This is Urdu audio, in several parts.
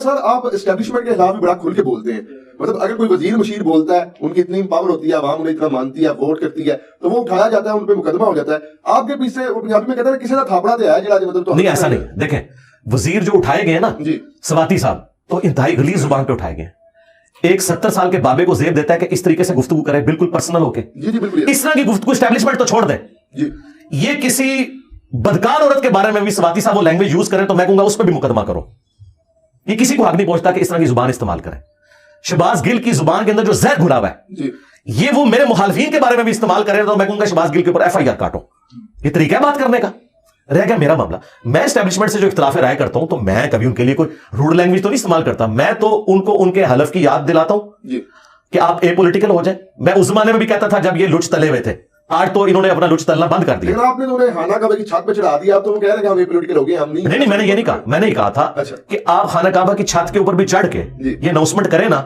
سر آپ اسٹیبلشمنٹ کے خلاف بھی بڑا کھل کے بولتے ہیں. مطلب اگر کوئی وزیر مشیر بولتا ہے, ان کی اتنی پاور ہوتی ہے, عوام انہیں اتنا مانتی ہے, ووٹ کرتی ہے, تو وہ اٹھایا جاتا ہے, ان پہ مقدمہ ہو جاتا ہے. آپ کے پیچھے پنجابی میں کہتے ہیں کسی نے تھاپڑا دیا ہے جڑا مطلب نہیں, ایسا نہیں. دیکھیں وزیر جو اٹھائے گئے نا جی سواتی صاحب, تو انتہائی غلیظ زبان پہ اٹھائے گئے. ایک 70 سال کے بابے کو زیب دیتا ہے کہ اس طریقے سے گفتگو کرے, بالکل پرسنل ہو کے. جی جی بالکل اس طرح کی گفتگو اسٹیبلشمنٹ تو چھوڑ دیں. جی یہ کسی بدکار عورت کے بارے میں بھی سواتی صاحب وہ لینگویج یوز کریں تو میں کہوں گا اس پہ بھی مقدمہ کرو. یہ کسی کو حق نہیں پہنچتا کہ اس طرح کی زبان استعمال کریں. شہباز گل کی زبان کے اندر جو زہر گھلا ہوا ہے, جی یہ وہ میرے مخالفین کے بارے میں بھی استعمال کریں تو میں کہوں گا شہباز گل کے اوپر FIR کاٹو. یہ طریقہ ہے بات کرنے کا. رہ گیا میرا معاملہ, میں اسٹیبلشمنٹ سے جو اختلاف رائے کرتا ہوں تو میں کبھی ان کے لیے کوئی روڈ لینگویج تو نہیں استعمال کرتا. میں تو ان کو ان کے حلف کی یاد دلاتا ہوں جی کہ آپ اے پولیٹیکل ہو جائیں. میں اس زمانے میں بھی کہتا تھا جب یہ لچ تلے ہوئے تھے, آج تو انہوں نے اپنا لچ تلنا بند کر دیا. لیکن آپ نے تو انہیں خانہ کعبہ کی چھت پہ چڑھا دیا, آپ تو وہ کہہ رہے ہیں کہ ہم پولیٹیکل ہو گئے, ہم نہیں. نہیں, میں نے یہ نہیں کہا. میں نے کہا تھا اچھا. کہ آپ خانہ کعبہ کی چھت کے اوپر بھی چڑھ کے جی. یہ اناؤنسمنٹ کریں نا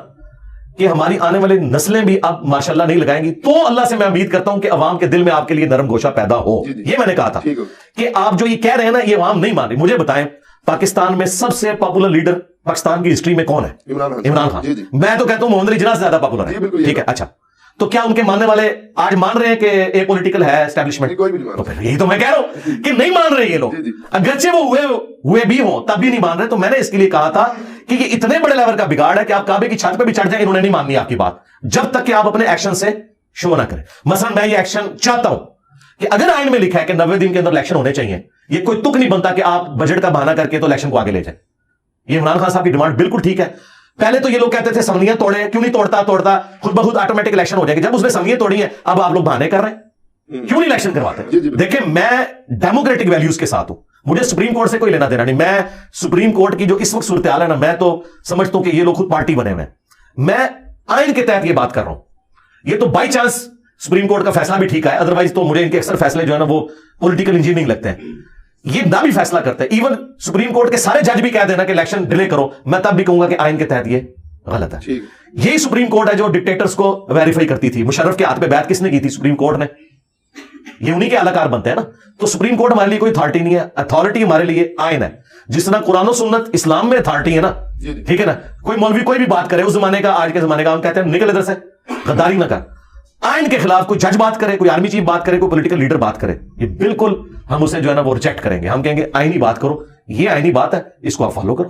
کہ ہماری آنے والی نسلیں بھی اب ماشاءاللہ نہیں لگائیں گی, تو اللہ سے میں امید کرتا ہوں کہ عوام کے دل میں آپ کے لیے نرم گوشہ پیدا ہو. جی جی. یہ میں نے کہا تھا ٹھیک ہو. کہ آپ جو یہ کہہ رہے ہیں نا یہ عوام نہیں مان رہی. مجھے بتائیں پاکستان میں سب سے پاپولر لیڈر پاکستان کی ہسٹری میں کون ہے؟ عمران خان. جی جی. میں تو کہتا ہوں محمد علی جناح سے زیادہ پاپولر جی ہے. بالکل. ٹھیک ہے, اچھا تو کیا ان کے ماننے والے آج مان رہے ہیں کہ اے پولیٹیکل ہے اسٹیبلشمنٹ؟ کوئی بھی نہیں تو پھر یہی تو میں کہہ رہا ہوں کہ نہیں مان رہے یہ لوگ. جی جی. اگرچہ وہ ہوئے بھی ہوں تب بھی نہیں مان رہے. تو میں نے اس کے لیے کہا تھا کہ یہ اتنے بڑے لیول کا بگاڑ ہے کہ آپ کعبے کی چھت پہ بھی چڑھ جائیں, انہوں نے نہیں ماننی آپ کی بات جب تک کہ آپ اپنے ایکشن سے شو نہ کریں. مثلا میں یہ ایکشن چاہتا ہوں کہ اگر آئین میں لکھا ہے کہ 90 دن کے اندر الیکشن ہونے چاہیے, یہ کوئی تک نہیں بنتا کہ آپ بجٹ کا بہانہ کر کے تو الیکشن کو آگے لے جائیں. یہ عمران خان صاحب کی ڈیمانڈ بالکل ٹھیک ہے. پہلے تو یہ لوگ کہتے تھے سمنیاں توڑے, کیوں نہیں توڑتا خود بخود آٹومیٹک الیکشن ہو جائے گا. جب اس نے سمنیاں توڑی ہیں اب آپ لوگ بہانے کر رہے ہیں, کیوں نہیں الیکشن کرواتے؟ دیکھیں میں ڈیموکریٹک ویلیوز کے ساتھ ہوں, مجھے سپریم کورٹ سے کوئی لینا دینا نہیں. میں سپریم کورٹ کی جو اس وقت صورتحال ہے نا, میں تو سمجھتا ہوں کہ یہ لوگ خود پارٹی بنے ہوئے ہیں. میں آئین کے تحت یہ بات کر رہا ہوں. یہ تو بائی چانس سپریم کورٹ کا فیصلہ بھی ٹھیک ہے, ادروائز تو مجھے ان کے اکثر فیصلے جو ہے نا وہ پولیٹیکل انجینئرنگ لگتے ہیں. یہ نہ بھی فیصلہ کرتے ہیں, ایون سپریم کورٹ کے سارے جج بھی کہہ دینا کہ الیکشن ڈیلے کرو, میں تب بھی کہوں گا کہ آئین کے تحت یہ غلط ہے. یہی سپریم کورٹ ہے جو ڈکٹیٹرز کو ویریفائی کرتی تھی. مشرف کے ہاتھ پہ بیعت کس نے کی تھی؟ سپریم کورٹ نے. یہ انہی کے اہلکار بنتے ہیں نا. تو سپریم کورٹ ہمارے لیے کوئی اتھارٹی نہیں ہے, اتھارٹی ہمارے لیے آئین ہے. جس طرح قرآن و سنت اسلام میں اتھارٹی ہے نا, ٹھیک ہے نا. کوئی مولوی کوئی بھی بات کرے اس زمانے کا آج کے زمانے کا, ہم کہتے ہیں نکل ادھر سے, غداری نہ کر. آئین کے خلاف کوئی جج بات کرے, کوئی آرمی چیف بات کرے, کوئی پولیٹیکل لیڈر بات کرے, یہ بالکل ہم اسے جو ہے نا وہ ریجیکٹ کریں گے. ہم کہیں گے آئینی بات کرو, یہ آئینی بات ہے, اس کو آپ فالو کرو.